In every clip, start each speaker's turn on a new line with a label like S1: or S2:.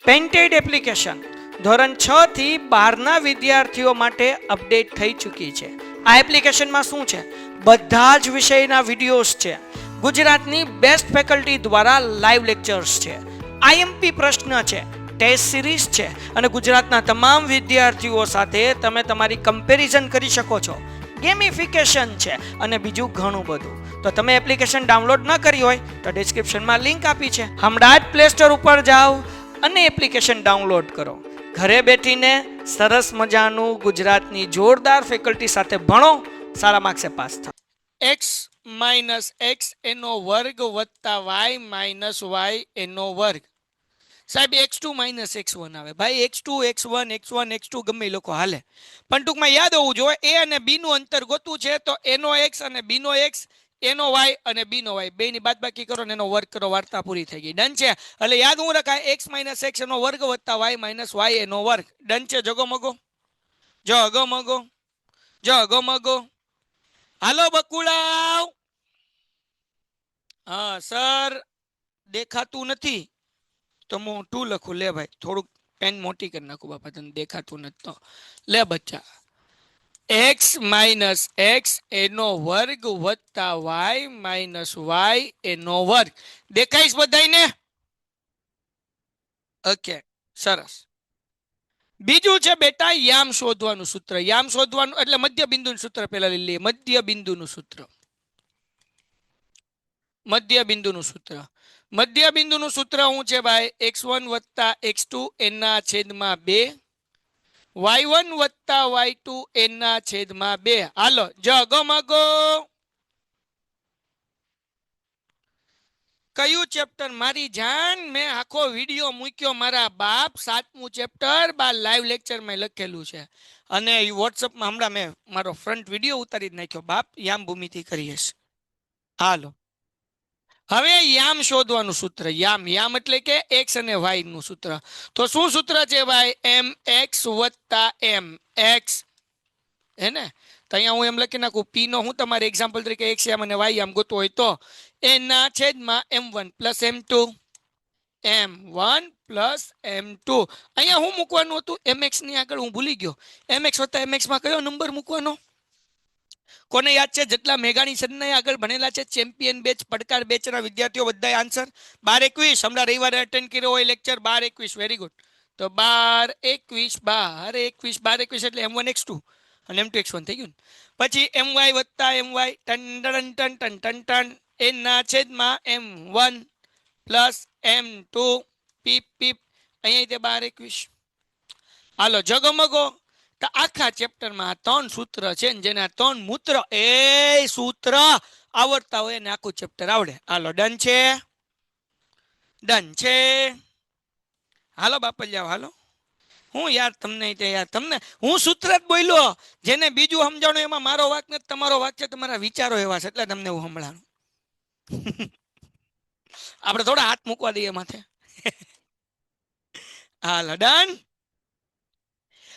S1: Painted application ધોરણ 6 થી 12ના વિદ્યાર્થીઓ માટે અપડેટ થઈ ચૂકી છે. આ એપ્લિકેશનમાં શું છે? બધા જ વિષયના વિડીયોઝ છે. ગુજરાતની બેસ્ટ ફેકલ્ટી દ્વારા લાઈવ લેક્ચર્સ છે. આઈએમપી પ્રશ્ન છે, ટેસ્ટ સિરીઝ છે અને ગુજરાતના તમામ વિદ્યાર્થીઓ સાથે તમે તમારી કમ્પેરિઝન કરી શકો છો. ગેમિફિકેશન છે અને બીજું ઘણું બધું. તો તમે એપ્લિકેશન ડાઉનલોડ ન કરી હોય તો ડિસ્ક્રિપ્શનમાં લિંક આપી છે. હમણાં જ પ્લે સ્ટોર ઉપર જાઓ અને એપ્લિકેશન ડાઉનલોડ કરો. ઘરે બેઠીને સરસ મજાનું ગુજરાતની જોરદાર ફેકલ્ટી સાથે ભણો, સારા માર્ક્સે પાસ થાઓ.
S2: x માઇનસ એક્સ એનો વર્ગ વત્તા વાય માઇનસ વાય એનો વર્ગ. સાહેબ x2 માઇનસ x1 આવે. ભાઈ x2 x1 x1 x2 ગમે એ લોકો હાલે, પણ ટૂંકમાં યાદ હોવું જોઈએ a અને b નું અંતર ગોતવું છે તો a નો x અને b no x, a no y અને b નો y, બે ની બાદબાકી કરો ને એનો વર્ગ કરો, વાર્તા પૂરી થઈ ગઈ. ડન છે. એટલે યાદ હું રખાય x માઇનસ x એનો વર્ગ વત્તા y માઇનસ y એનો વર્ગ. ડન છે. જગો મગો જો અગો મગો જો અગો મગો. હાલો બકુડાવ. હા સર દેખાતું નથી તો હું 2 લખું. લે ભાઈ થોડુંક પેન મોટી કરી નાખું બાપા, તને દેખાતું નથી તો લે બચ્ચા. x માઇનસ એક્સ એનો વર્ગ વત્તા વાય માઇનસ વાય એનો વર્ગ. દેખાઈશ બધાને? ઓકે સરસ. બીજું છે બેટા યામ શોધવાનું સૂત્ર. યામ શોધવાનું એટલે મધ્ય બિંદુનું સૂત્ર પહેલા લઈ લઈએ. મધ્ય બિંદુનું સૂત્ર. મધ્ય બિંદુનું સૂત્ર. મધ્ય બિંદુનું સૂત્ર શું છે ભાઈ? x1 વત્તા x2 એના છેદમાં 2, y1 વત્તા y2 એના છેદમાં 2. હાલો જગો મગો. કયું ચેપ્ટર મારી જાન? મેં આખો વિડીયો મૂક્યો મારા બાપ. 7મું ચેપ્ટર બા લાઈવ લેક્ચરમાં લખેલું છે અને વોટ્સઅપમાં હમણાં મેં મારો ફ્રન્ટ વિડીયો ઉતારી નાખ્યો બાપ. યામ ભૂમિતિ કરીએ. હાલો હવે યામ શોધવાનું સૂત્ર. યામ યામ એટલે કે x અને y નું સૂત્ર. તો શું સૂત્ર છે ભાઈ? mx વત્તા mx. હે ને? તો અહીંયા હું એમ લખી નાખું p નો હું તમારે એક્ઝામ્પલ તરીકે x યામ અને y યામ ગોતવો હોય તો એના છેદમાં m1 plus m2, m1 plus m2. અહીંયા હું મૂકવાનું હતું mx ની આગળ, હું ભૂલી ગયો. mx વત્તા mx માં કયો નંબર મૂકવાનો? કોને યાદ છે? જેટલા મેઘાણી સદના આગળ ભણેલા છે, ચેમ્પિયન બેચ, પડકાર બેચના વિદ્યાર્થીઓ બધા આન્સર 12-21. હમણાં રવિવારે અટેન્ડ કર્યો હોય લેક્ચર 12-21. Very good. તો 12-21 12-21 એટલે m1 x2 અને m2 x1 થઈ ગયું. પછી my વત્તા my ton ton ton ton ton ton એના છેદમાં m1 પ્લસ m2 પીપ પીપ. અહીંયા તે 12-21. હાલો જગમગો. તો આખા ચેપ્ટરમાં 3 સૂત્ર છે ને જેના 3 મૂત્ર એ સૂત્ર આવડતા હોય ને આખું ચેપ્ટર આવડે. હાલો ડન છે? ડન છે. હાલો બાપલિયા હાલો. હું યાર તમને યાર તમને હું સૂત્ર જ બોલ્યો. જેને બીજું સમજાણું એમાં મારો વાક નથી, તમારો વાક છે. તમારા વિચારો એવા છે એટલે તમને હું સંભળાણું. આપણે થોડા હાથ મૂકવા દઈએ માથે. હાલો ડન.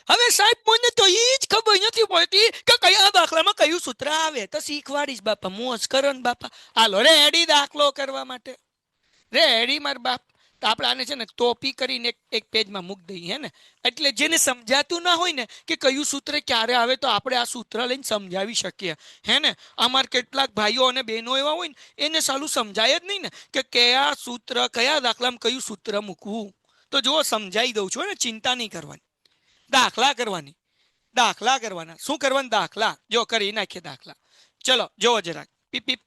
S2: હવે સાહેબ મને તો એ જ ખબર નથી પડતી કે કયા દાખલામાં કયું સૂત્ર આવે. તો શીખવાડીશ બાપા, મોજ કરો ને બાપા. હાલો રેડી દાખલો કરવા માટે. રેડી માર બાપ. તો આપણે આને છે ને ટોપી કરીને એક પેજમાં મૂકી દઈએ. હે ને? એટલે જેને સમજાતું ના હોય ને કે કયું સૂત્ર ક્યારે આવે તો આપણે આ સૂત્ર લઈને સમજાવી શકીએ. હે ને? અમાર કેટલાક ભાઈઓ અને બહેનો એવા હોય ને એને સાલું સમજાય જ નહીં ને કે કયા સૂત્ર કયા દાખલામાં કયું સૂત્ર મૂકવું. તો જો સમજાવી દઉં છું ને, ચિંતા નહીં કરવાની. દાખલા કરવાની, દાખલા કરવાના. શું કરવાના? દાખલા. જો કરી નાખીએ દાખલા. ચલો જોવો જરાક. પીપ પીપ.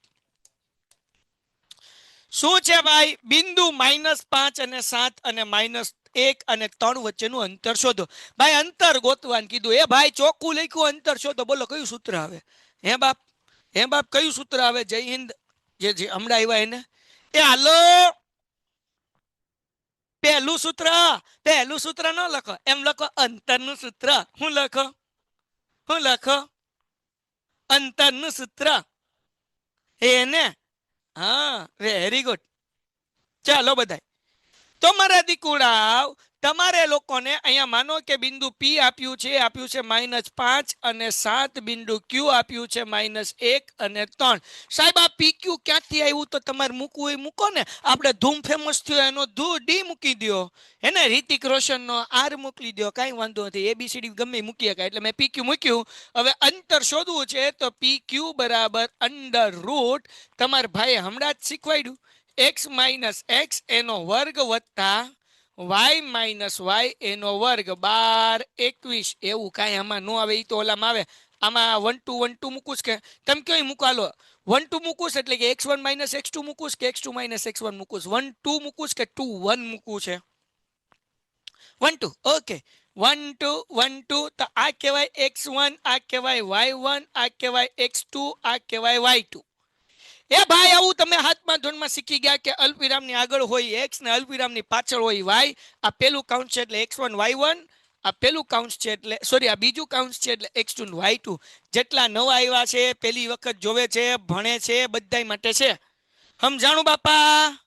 S2: શું છે ભાઈ? બિંદુ -5 અને 7 અને -1 અને 3 વચ્ચેનું અંતર શોધો. ભાઈ અંતર ગોતવાનું કીધું. એ ભાઈ ચોખ્ખું લખ્યું અંતર શોધો. બોલો કયું સૂત્ર આવે? હે બાપ? હે બાપ કયું સૂત્ર આવે? જય હિન્દ. જે હમણાં આવ્યા એને એ હાલો. પહેલું સૂત્ર ન લખો, એમ લખો અંતરનું સૂત્ર. હું લખો? હું લખો? અંતરનું સૂત્ર. એને હા વેરી ગુડ. ચાલો બધાય. તો મારા દીકુડાવ તમારે લોકોને અહીંયા માનો કે બિંદુ P આપ્યું છે -5 અને 7 બિંદુ Q આપ્યું છે -1 અને 3. સાહેબ આ PQ ક્યાંથી આવ્યું? તો તમારે મૂકવું હોય મૂકો ને. આપણે ધૂમ ફેમસ થયો એનો ડી મૂકી દો, એને રિતિક રોશનનો R મોકલી દો, કાંઈ વાંધો નથી. ABCD ગમે મૂકી શકાય. એટલે મેં PQ મૂક્યું. હવે અંતર શોધવું છે તો PQ બરાબર √ તમારા ભાઈએ હમણાં જ શીખવાડ્યું x - x એનો વર્ગ વત્તા y - y એનો વર્ગ 12 21. એવું કાંઈ આમાં ન આવે, એ તો ઓલામાં આવે. આમાં 1 2 1 2 મૂકું કે તમે કઈ મૂકાલો 1 2 મૂકું એટલે કે x1 - x2 મૂકું કે x2 - x1 મૂકું, 1 2 મૂકું કે 2 1 મૂકું છે 1 2. ઓકે 1 2 1 2. તો આ કહેવાય x1, આ કહેવાય y1, આ કહેવાય x2, આ કહેવાય y2. એ ભાઈ આવું તમે હાથમાં ધોરણમાં શીખી ગયા કે અલ્પવિરામની આગળ હોય x ને અલ્પવિરામની પાછળ હોય y. આ પેલું કાઉન્ટ છે એટલે x1 y1, આ પેલું કાઉન્ટ છે એટલે સોરી આ બીજું કાઉન્ટ છે એટલે x2 ને y2. જેટલા નવા આવ્યા છે, પહેલી વખત જોવે છે, ભણે છે, બધાય માટે છે. સમજાણું બાપા?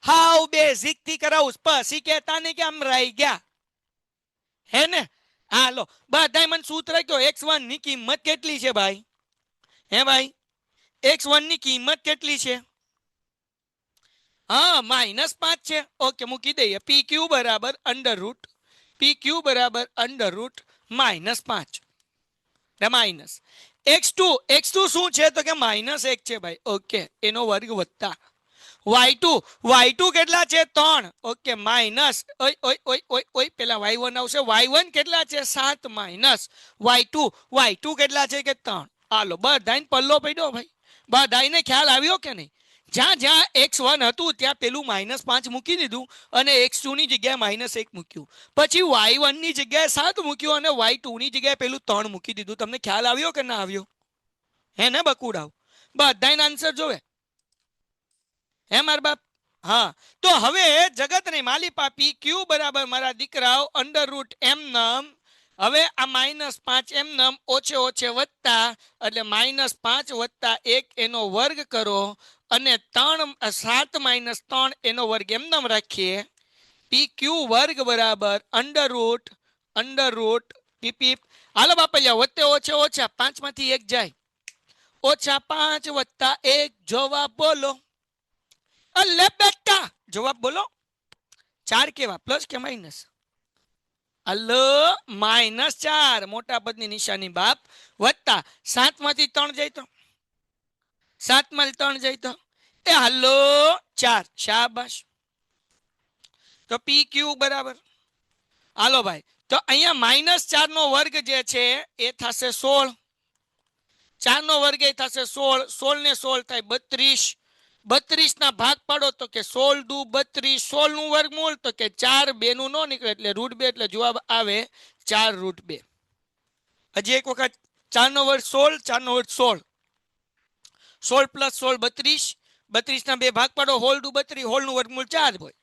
S2: હાવ બેઝિક થી કરાવું પછી કહેતા ને કે આમ રહી ગયા હે ને. હાલો બધાય મને સૂત્ર કયો, x1 ની કિંમત કેટલી છે ભાઈ? હે ભાઈ x1 ની કિંમત કેટલી છે? હા -5 છે. ઓકે મૂકી દઈએ. PQ બરાબર √ PQ બરાબર √-5 માઇનસ x2 શું છે તો કે -1 છે ભાઈ. ઓકે એનો વર્ગ વત્તા y2 કેટલા છે? 3. ઓકે માઇનસ ઓય પેલા y1 આવશે. y1 કેટલા છે? 7 માઇનસ y2 કેટલા છે કે 3. હાલો બધાને પલ્લો પડ્યો ભાઈ. બધાને ખ્યાલ આવ્યો કે નહીં? જ્યાં જ્યાં x1 હતું ત્યાં પેલું -5 મૂકી દીધું અને x2 ની જગ્યાએ -1 મૂક્યું. પછી y1 ની જગ્યાએ 7 મૂક્યું અને y2 ની જગ્યાએ પેલું 3 મૂકી દીધું. તમને ખ્યાલ આવ્યો કે ના આવ્યો? હે ને બકુડાવ? બધાને આન્સર જોવે હે માર બાપ? હા તો હવે જગતની માલિપા PQ બરાબર મારા દીકરાઓ √m. હવે આ -5 એમ ઓછે ઓછે વત્તા એટલે -5 વત્તા 1 એનો વર્ગ કરો અને 7 - 3 એનો વર્ગ એમ રાખીએ. PQ વર્ગ બરાબર √ PP. હાલો બાપા વત્તે ઓછે ઓછા 5 માંથી 1 જાય. -5 વત્તા 1 જવાબ બોલો. અલે બેટા જવાબ બોલો. 4 કેવા પ્લસ કે માઇનસ? અલો -4 મોટા પદની નિશાની બાપ વત્તા 7 માંથી 3 જાય તો 7 માંથી 3 જાય તો એ હલો 4. શાબાશ. તો PQ બરાબર હાલો ભાઈ તો અહીંયા -4 નો વર્ગ જે છે એ થશે 16. 4 નો વર્ગ એ થશે 16. 16 ને 16 થાય 32. 32 ના ભાગ પાડો તો કે 16 દુ 32. 16 નું વર્ગમૂળ તો કે 4 2 નું નો નીકળે એટલે √2 એટલે જવાબ આવે 4√2. હજી એક વખત 4 નો વર્ગ 16, 4 નો વર્ગ 16. 16 + 16 32. 32 ના બે ભાગ પાડો હોલ દુ 32. હોલ નું વર્ગમૂળ 4 હોય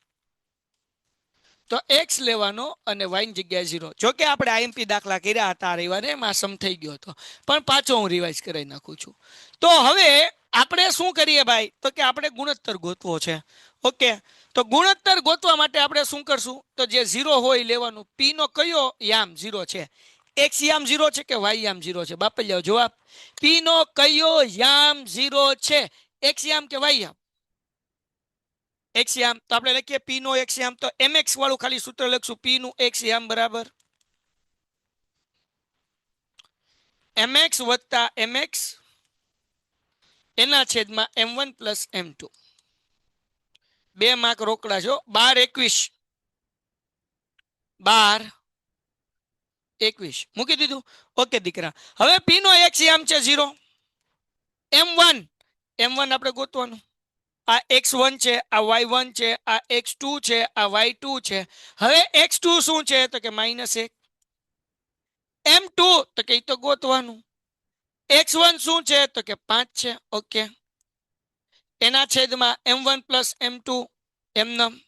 S2: તો x લેવાનો અને y ની જગ્યાએ 0. જો કે આપણે IMP દાખલા કર્યા હતા રવિવારે, એમાં સમ થઈ ગયો હતો પણ પાછો હું રિવાઇઝ કરાવી નાખું છું. તો હવે આપણે શું કરીએ ભાઈ તો કે આપણે ગુણોત્તર ગોતવો છે. ઓકે તો ગુણોત્તર ગોતવા માટે આપણે શું કરશું તો જે 0 હોય લેવાનું. p નો કયો યામ 0 છે? x યામ 0 છે કે y યામ 0 છે? બાપા લ્યો જવાબ. p નો કયો યામ 0 છે? x યામ કે y યામ? x યામ. તો આપણે લખીએ p નો x યામ. તો mx વાળું ખાલી સૂત્ર લખશું. p નું x યામ બરાબર mx વત્તા mx એના છેદમાં m1 + m2. 2 માર્ક રોકડા છો. 12 21 મૂકી દીધું. ઓકે દીકરા હવે p નો x યામ છે 0. m1 આપણે ગોતવાનું. આ x1 છે, આ y1 છે, આ x2 છે, આ y2 છે. હવે x2 શું છે તો કે -1. m2 તો કે તો ગોતવાનું. x1 શું છે તો કે 5 છે. ઓકે એના છેદમાં m1 + m2 એમનમ.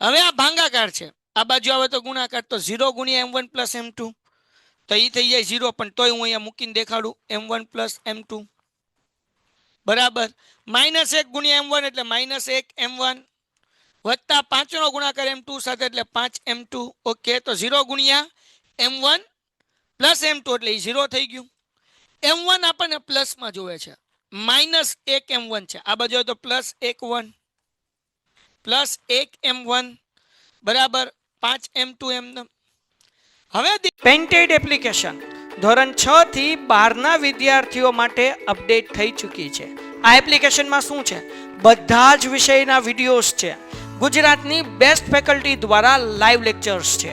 S2: હવે આ ભાંગાકાર છે, આ બાજુ આવે તો ગુણાકાર. તો 0 × m1 + m2 તો એ થઈ જાય 0. પણ તોય હું અહીંયા મૂકીને દેખાડું m1 + m2 બરાબર -1 × m1 એટલે -1 m1 વત્તા 5 નો ગુણાકાર m2 સાથે એટલે 5m2. ઓકે, તો 0 ગુણ્યા m1 પ્લસ m2 એટલે 0 થઈ ગયું. m1 આપણને પ્લસમાં જોવે છે, -1 m1 છે. આ બાજુ તો +1 m1 બરાબર 5m2 એમ. હવે
S1: પેન્ટેડ એપ્લિકેશન ધોરણ 6 થી 12ના વિદ્યાર્થીઓ માટે અપડેટ થઈ ચૂકી છે. આ એપ્લિકેશનમાં શું છે? બધા જ વિષયના વિડીયોઝ છે. ગુજરાતની બેસ્ટ ફેકલ્ટી દ્વારા લાઈવ લેક્ચર્સ છે,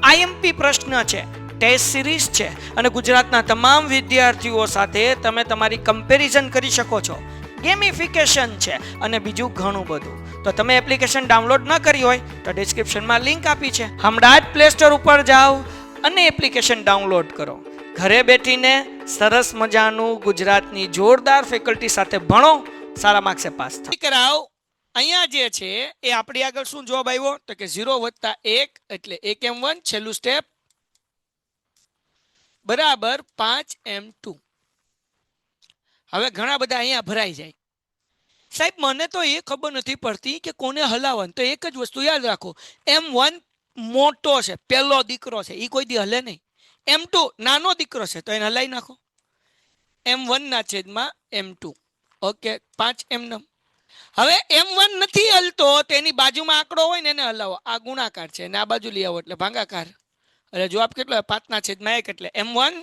S1: આઈએમપી પ્રશ્ન છે, ટેસ્ટ સિરીઝ છે અને ગુજરાતના તમામ વિદ્યાર્થીઓ સાથે તમે તમારી કમ્પેરિઝન કરી શકો છો. ગેમિફિકેશન છે અને બીજું ઘણું બધું. તો તમે એપ્લિકેશન ડાઉનલોડ ન કરી હોય તો ડિસ્ક્રિપ્શનમાં લિંક આપી છે, હમણાં જ પ્લે સ્ટોર ઉપર જાઓ અને એપ્લિકેશન ડાઉનલોડ કરો. ઘરે બેઠીને સરસ મજાનું ગુજરાતની જોરદાર ફેકલ્ટી સાથે ભણો, સારા માર્ક્સે પાસ થાઓ.
S2: કરાવ અહીંયા જે છે એ આપણી આગળ શું જવાબ આવ્યો તો કે 0 + 1 એટલે 1m1, છેલ્લું સ્ટેપ બરાબર 5m2. હવે ઘણા બધા અહીંયા ભરાઈ જાય, સાહેબ મને તો એ ખબર નથી પડતી કે કોને હલાવવાનું. તો એક જ વસ્તુ યાદ રાખો, m1 મોટો છે, પહેલો દીકરો છે, એ કોઈ દી હલે નહીં. m2 નાનો દીકરો છે તો એને હલાવી નાખો, m1 ના છેદમાં m2. Okay, 5m. હવે m1 નથી હલતો, તેની બાજુમાં આંકડો હોય ને એને હલાવો. આ ગુણાકાર છે ને આ બાજુ લઈ આવો એટલે ભાગાકાર. એટલે જવાબ કેટલો? 5 ના છેદમાં 1 એટલે m1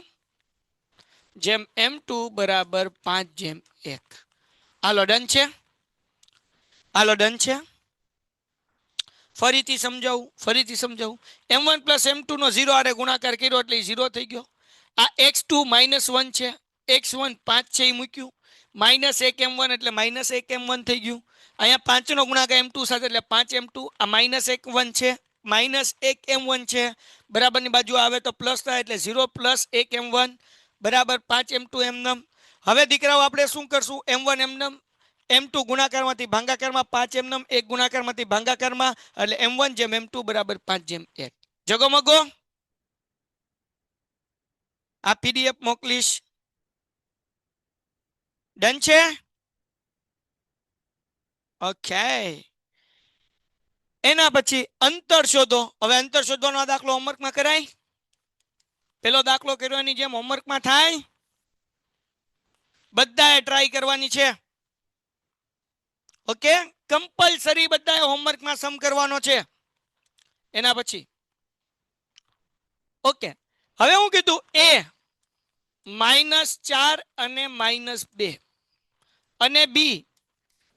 S2: જેમ m2 બરાબર 5/1. હાલો ડન છે, હાલો ડન છે. ફરીથી સમજાવું. m1 + m2 નો 0 આરે ગુણાકાર કર્યો એટલે 0 થઈ ગયો. આ x2 -1 છે, x1 5 છે એ મૂક્યું, -1m1 એટલે -1m1 થઈ ગયું. અહીંયા 5 નો ગુણાકાર m2 સાથે એટલે 5m2. આ -1 છે, -1m1 છે, બરાબરની બાજુ આવે તો પ્લસ થાય એટલે 0 + 1m1 બરાબર 5m2 એમ. હવે દીકરાઓ આપણે શું કરશું? m1 એમ, m2 ગુણાકારમાંથી ભાગાકારમાં, 5m, 1 ગુણાકારમાંથી ભાગાકારમાં એટલે m1 જેમ m2 બરાબર 5/1. જગમગો આ પીડીએફ મોકલીશ. ડન છે? ઓકે. એના પછી અંતર શોધો. હવે અંતર શોધવાનો દાખલો હોમવર્કમાં કરાય? પેલો દાખલો કરવાની જેમ હોમવર્કમાં થાય? બધાએ ટ્રાય કરવાની છે. ઓકે, કમ્પલસરી બધાએ હોમવર્કમાં સમ કરવાનો છે. એના પછી ઓકે, હવે હું કીધું a -4 અને -2 અને b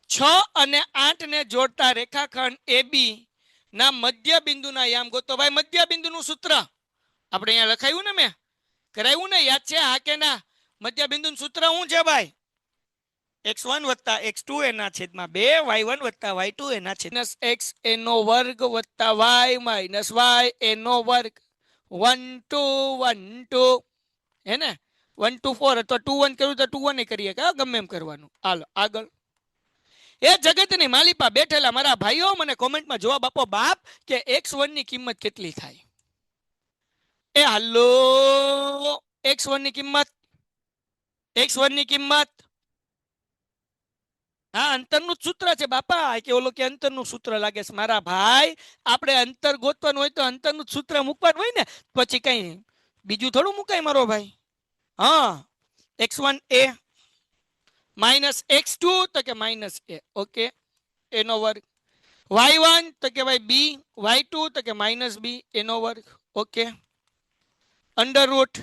S2: 6 અને 8 ને જોડતા રેખાખંડ AB ના મધ્ય બિંદુના યામ ગોતો. ભાઈ મધ્ય બિંદુનું સૂત્ર આપણે અહીંયા લખાયું ને, મેં કરાવ્યું ને, યાદ છે? હા કે ના? મધ્ય બિંદુનું સૂત્ર શું છે ભાઈ? x1 + x2 એના છેદમાં 2, y1 + y2 એના છેદમાં x એનો વર્ગ + y - y એનો વર્ગ. 1 2 1 2 હે ને? 1 2 4 અથવા 2 1 કર્યું તો 2 1 કરીએ કે ગમે એમ કરવાનું. હાલો આગળ. એ જગતની માલિપા બેઠેલા મારા ભાઈઓ, મને કોમેન્ટમાં જવાબ આપો બાપ કે x1 ની કિંમત કેટલી થાય? એ હાલો, x1 ની કિંમત, x1 ની કિંમત. હા, અંતરનું સૂત્ર છે બાપા. કે ઓલો કે અંતરનું સૂત્ર લાગે છે. મારા ભાઈ, આપણે અંતર ગોતવાનું હોય તો અંતરનું સૂત્ર મૂકવાનું હોય ને, પછી કઈ બીજું થોડું મુકાય મારો ભાઈ. હા, x1 a -x2 તો કે -a. ઓકે, એનો વર્ગ. y1 તો કે ભાઈ b, y2 તો કે -b એનો વર્ગ. ઓકે, અંડર રૂટ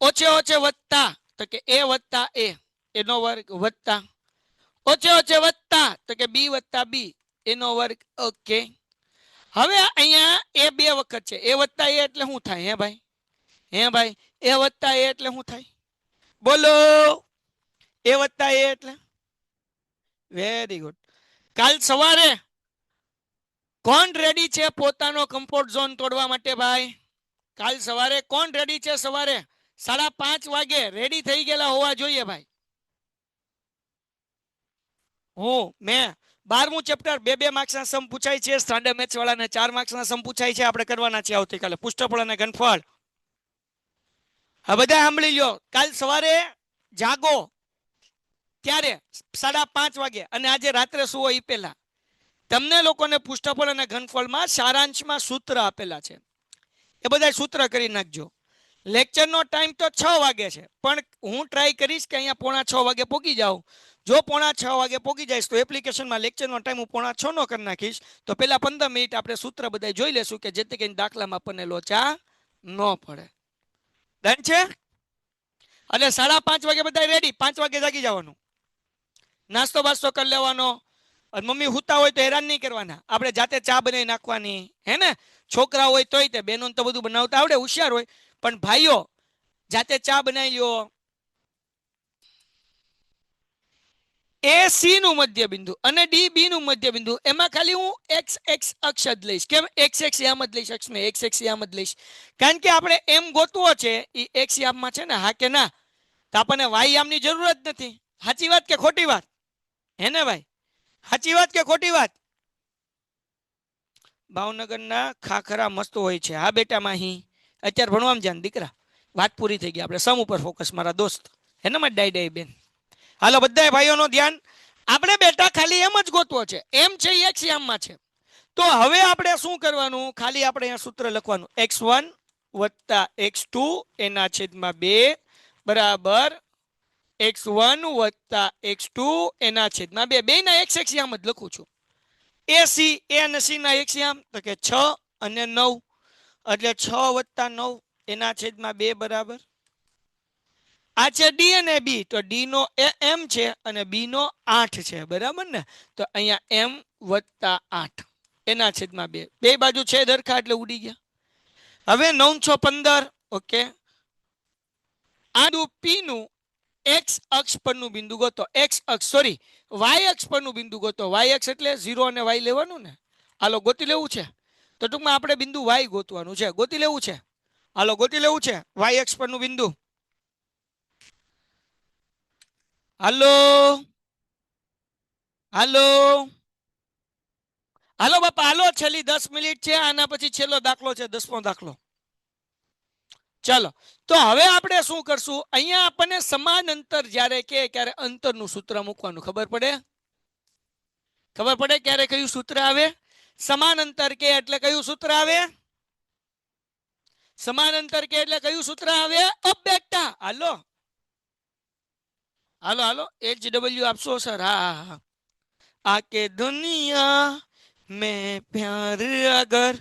S2: ઓછે ઓછે વત્તા તો કે a + a એનો વર્ગ વત્તા ઓછે ઓછે વત્તા તો કે b + b એનો વર્ગ. ઓકે, હવે અહીંયા a 2 વખત છે. a + a એટલે શું થાય? હે ભાઈ, a + a એટલે શું થાય? બોલો. a + a એટલે વેરી ગુડ. કાલ સવારે કોણ રેડી છે પોતાનો કમ્ફર્ટ ઝોન તોડવા માટે? ભાઈ કાલ સવારે કોણ રેડી છે? સવારે 5:30 વાગે રેડી થઈ ગયેલા હોવા જોઈએ ભાઈ. મેં 12મું ચેપ્ટર 2 માર્ક્સના સમ પૂછાય છે. સ્ટાન્ડર્ડ મેથ્સ વાળાને 4 માર્ક્સના સમ પૂછાય છે. આપણે કરવાના છે આવતીકાલે પુષ્ટફળ અને ઘનફળ. આ બધા સાંભળી લો. કાલ સવારે જાગો ત્યારે 5:30 વાગે અને આજે રાત્રે સુવો એ પહેલા તમને લોકોને પૃષ્ઠફળ અને ઘનફળમાં સારાંશમાં સૂત્ર આપેલા છે, એ બધા સૂત્ર કરી નાખજો. લેક્ચરનો ટાઈમ તો 6 વાગે છે, પણ હું ટ્રાય કરીશ કે અહીંયા 5:45 વાગે પહોંચી જાઉં. જો 5:45 વાગે પહોંચી જઈશ તો એપ્લિકેશનમાં લેક્ચરનો ટાઈમ હું 5:45 નો કરી નાખીશ. તો પહેલા 15 મિનિટ આપણે સૂત્ર બધા જોઈ લેશું કે જેથી કરીને દાખલામાં આપણને લોચા ન પડે. ડન છે? એટલે 5:30 વાગે બધા રેડી. 5 વાગે જાગી જવાનું, નાસ્તો બાસ્તો કરી લેવાનો. અને મમ્મી હુતા હોય તો હેરાન નહીં કરવાના, આપણે જાતે ચા બનાવી નાખવાની, હે ને? છોકરા હોય તોય તે, બહેનો તો બધું બનાવતા આવડે, હોશિયાર હોય. પણ ભાઈઓ જાતે ચા બનાવી લ્યો. એ સી નું મધ્ય બિંદુ અને ડી બી નું મધ્ય બિંદુ, એમાં ખાલી હું એક્સ એક્સ અક્ષ જ લઈશ. કેમ? એક્સ એક્સ યામ જ લઈશ, અક્ષ મેં એક્સ એક્સ યામ જ લઈશ. કારણ કે આપણે એમ ગોતવો છે એ એક્સ યામમાં છે ને, હા કે ના? તો આપણને વાય યામની જરૂર જ નથી. સાચી વાત કે ખોટી વાત? હે ને ભાઈ? સાચી વાત કે ખોટી વાત? ભાવનગરના ખાખરા મસ્ત હોય છે. હા બેટા માહી, અત્યારે ભણવામાં જાન દીકરા. વાત પૂરી થઈ ગઈ, આપણે સમ ઉપર ફોકસ, મારા દોસ્ત. હે ને મારી ડાઈ ડાઈ બેન? હાલો બધા ભાઈઓનો ધ્યાન. આપણે બેટા ખાલી એમ જ ગોતવો છે, એમ છે એક્સ યામમાં છે. તો હવે આપણે શું કરવાનું? ખાલી આપણે અહીંયા સૂત્ર લખવાનું, x1 + x2 એના છેદમાં 2 બરાબર x1 + x2 એના છેદમાં 2. બેયના એક્સ એક્સ યામ જ લખું છું. એ સી, એ અને સી ના એક્સ યામ તો કે 6 અને 9, એટલે 6 + 9 એના છેદમાં 2 બરાબર. આ છે ડી અને બી, તો ડી નો એમ છે અને બી નો 8 છે, બરાબર ને? તો અહીંયા m + 8 એના છેદમાં 2. બે બાજુ છે દરખા એટલે ઉડી ગયા. હવે 915. ઓકે, આ પી નું એક્સ અક્ષ પરનું બિંદુ ગોતો. એક્સ અક્ષ, સોરી, વાય અક્ષ પરનું બિંદુ ગોતો. વાય અક્ષ એટલે 0 અને y લેવાનું ને. હાલો ગોતી લેવું છે. તો ટૂંકમાં આપણે બિંદુ વાય ગોતવાનું છે. ગોતી લેવું છે. હાલો ગોતી લેવું છે વાય અક્ષ પરનું બિંદુ. હાલો હાલો હાલો બાપા હાલો, છેલ્લી 10 મિનિટ છે. આના પછી છેલ્લો દાખલો છે, 10મો દાખલો. ચાલો, તો હવે આપણે શું કરશું? અહીંયા આપણને સમાન અંતર જ્યારે કે ક્યારે અંતરનું સૂત્ર મૂકવાનું. ખબર પડે? ખબર પડે ક્યારે કયું સૂત્ર આવે? સમાન અંતર કે એટલે કયું સૂત્ર આવે? સમાન અંતર કે એટલે કયું સૂત્ર આવે? અબ બેટા હાલો હાલો હાલો, HW આપશો સર? હા હા હા. आके दुनिया में प्यार अगर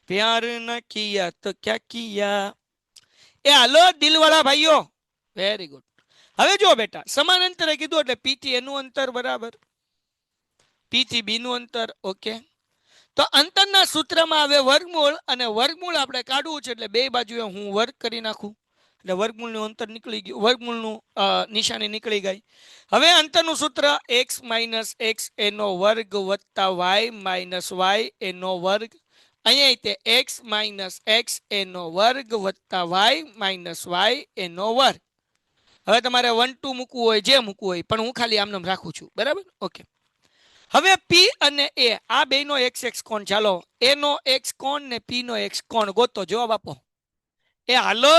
S2: प्यार न किया तो क्या किया. એ હાલો દિલ વાળા ભાઈઓ, વેરી ગુડ. હવે જો બેટા, સમાન અંતરે કીધું એટલે પી થી એનું અંતર બરાબર, પી થી બી નું અંતર. ઓકે, તો અંતરના સૂત્રમાં આવે વર્ગમૂળ, અને વર્ગમૂળ આપણે કાઢવું છે એટલે બે બાજુએ હું વર્ગ કરી નાખું એટલે વર્ગમૂળનું અંતર નીકળી ગયું, વર્ગમૂળનું નિશાની નીકળી ગઈ. હવે અંતરનું સૂત્ર x - x એનો વર્ગ વત્તા y - y એનો વર્ગ. અહીંયા તે x - x એનો વર્ગ વત્તા y - y એનો વર્ગ. હવે તમારે 1 2 મૂકવું હોય, જે મૂકવું હોય, પણ હું ખાલી આમ નામ રાખું છું, બરાબર? ઓકે, હવે પી અને એ આ બેનો એક્સ એક્સ કોણ. ચાલો એ નો એક્સ કોણ ને પી નો એક્સ કોણ ગોતો. જવાબ આપો. એ હાલો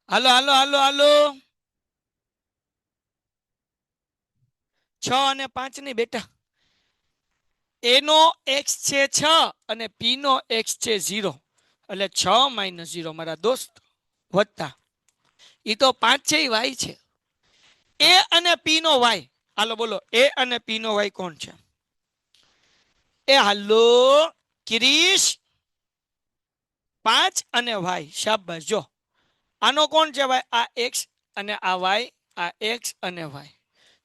S2: હાલો હાલો હાલો હાલો, 6 અને 5 ની બેટા. એ નો એક્સ છે 6 અને પી નો એક્સ છે 0, એટલે 6 - 0 મારા દોસ્ત વત્તા એ તો 5 છે એ વાય છે. એ અને પી નો વાય, હાલો બોલો, એ અને પી નો વાય કોણ છે? એ હાલો કિરીશ, 5 અને વાય. શાબાશ. જો આનો કોણ છે ભાઈ? આ એક્સ અને આ વાય, આ એક્સ અને વાય.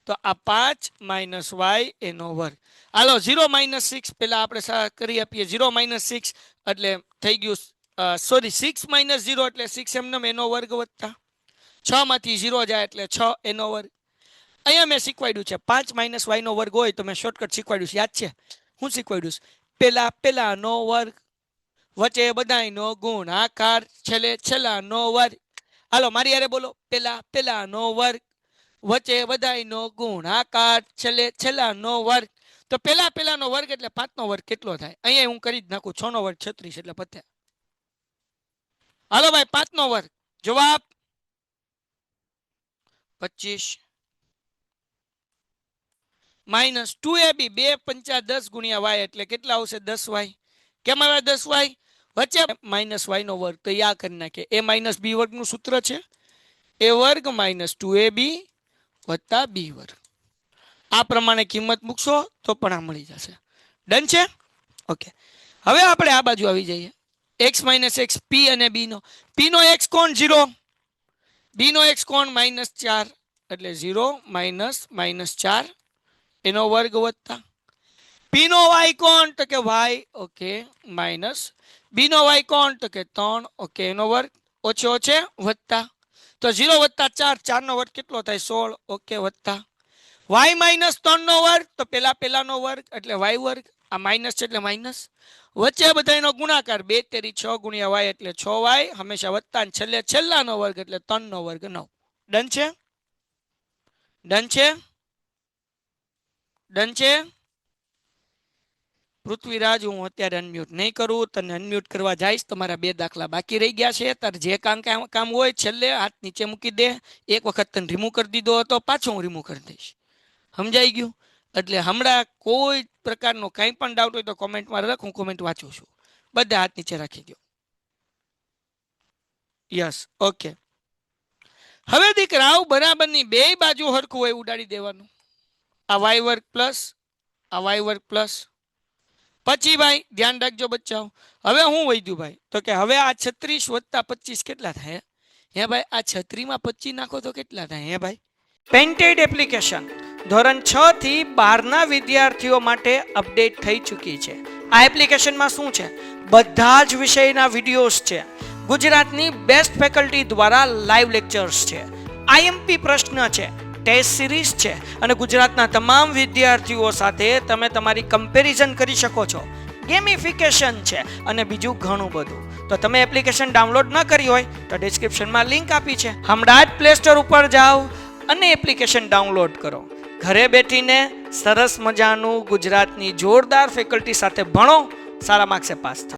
S2: તો આ 5 - y એનો વર્ગ. હાલો 0 - 6 પેલા આપણે કરી આપીએ. 0 - 6 એટલે થઈ ગયું, સોરી 6 - 0 એટલે 6 એમનેમ એનો વર્ગ વત્તા 6 માંથી 0 જાય એટલે 6 એનો વર્ગ. અહીંયા મેં શીખવાડ્યું છે 5 - y નો વર્ગ હોય તો મેં શોર્ટકટ શીખવાડ્યું છે, યાદ છે? હું શીખવાડ્યું છે? પેલા નો વર્ગ, વચ્ચે બધાયનો ગુણાકાર, છેલ્લે છેલ્લાનો વર્ગ. હાલો મારી યારે બોલો, પેલા નો વર્ગ, વચ્ચે બધાયનો ગુણાકાર, છેલ્લે છેલ્લાનો વર્ગ. તો પેલાનો વર્ગ એટલે 5 નો વર્ગ કેટલો થાય? અહીંયા હું કરી જ નાખું, 6 નો વર્ગ 36 એટલે પત્યા. હાલો ભાઈ 5 નો વર્ગ, જવાબ 25. માઇનસ 2ab 2 પંચા 10 ગુણ્યા વાય એટલે કેટલા આવશે 10y. કેમ આવે 10y? વચ્ચે માઇનસ y નો વર્ગ, તો યા કરી નાખીએ. a માઇનસ b વર્ગનું સૂત્ર છે a વર્ગ માઇનસ 2ab વત્તા b વર્ગ. આ પ્રમાણે કિંમત મૂકશો તો પણ આ મળી જશે. ડન છે? ઓકે. હવે આપણે આ બાજુ આવી જઈએ. x માઇનસ x p અને b નો. p નો x કોણ 0, b નો x કોણ -4 એટલે 0 માઇનસ -4 એનો વર્ગ વત્તા p નો y કોણ તો કે y ઓકે માઇનસ b નો y કોણ તો કે 3 ઓકે એનો વર્ગ ઓછે ઓછે વત્તા. તો 0 વત્તા 4 4 નો વર્ગ કેટલો થાય 16 ઓકે વત્તા y માઇનસ 3 નો વર્ગ તો પેલાનો વર્ગ એટલે y વર્ગ. આ માઇનસ છે એટલે માઇનસ. વચ્ચે બધાનો ગુણાકાર 2 તેરી 6 ગુણ્યા y એટલે 6y હંમેશા વત્તા ને છેલ્લે છેલ્લાનો વર્ગ એટલે 3 નો વર્ગ 9. ડન છે? ડન છે? ડન છે? પૃથ્વીરાજ હું અત્યારે અનમ્યુટ નહીં કરું, તને અનમ્યુટ કરવા જઈશ. તમારા 2 દાખલા બાકી રહી ગયા છે. તાર જે કામ હોય છેલ્લે હાથ નીચે મૂકી દે. એક વખત તને રિમૂવ કરી દીધો હતો, પાછો હું રિમૂવ કરી દઈશ. સમજાઈ ગયું? એટલે હમણાં કોઈ પ્રકારનો કંઈ પણ ડાઉટ હોય તો કોમેન્ટમાં લખ, હું કોમેન્ટ વાંચું છું. બધા હાથ નીચે રાખી દો. Yes okay. હવે દીકરાઓ બરાબરની બે બાજુ હરખું હોય ઉડાડી દેવાનું. આ y વર્ગ પ્લસ આ y વર્ગ પ્લસ. પછી ભાઈ ધ્યાન રાખજો બચ્ચાઓ. હવે હું વધ્યું ભાઈ તો કે હવે આ 36 વત્તા 25 કેટલા થાય? હે ભાઈ આ 36 માં 25 નાખો તો કેટલા થાય? હે ભાઈ
S1: પેન્ટેડ એપ્લિકેશન ધોરણ 6 થી 12 ના વિદ્યાર્થીઓ માટે અપડેટ થઈ ચૂકી છે. આ એપ્લિકેશનમાં શું છે? બધા જ વિષયના વિડીયોઝ છે. ગુજરાતની બેસ્ટ ફેકલ્ટી દ્વારા લાઈવ લેક્ચર્સ છે. આઈએમપી પ્રશ્ન છે, ટેસ્ટ સિરીઝ છે અને ગુજરાતના તમામ વિદ્યાર્થીઓ સાથે તમે તમારી કમ્પેરિઝન કરી શકો છો. ગેમિફિકેશન છે અને બીજું ઘણું બધું. તો તમે એપ્લિકેશન ડાઉનલોડ ન કરી હોય તો ડિસ્ક્રિપ્શનમાં લિંક આપી છે. હમણાં જ પ્લે સ્ટોર ઉપર જાઓ અને એપ્લિકેશન ડાઉનલોડ કરો. ઘરે બેઠીને સરસ મજાનું ગુજરાતની જોરદાર ફેકલ્ટી સાથે ભણો, સારા માર્ક્સે પાસ થાઓ.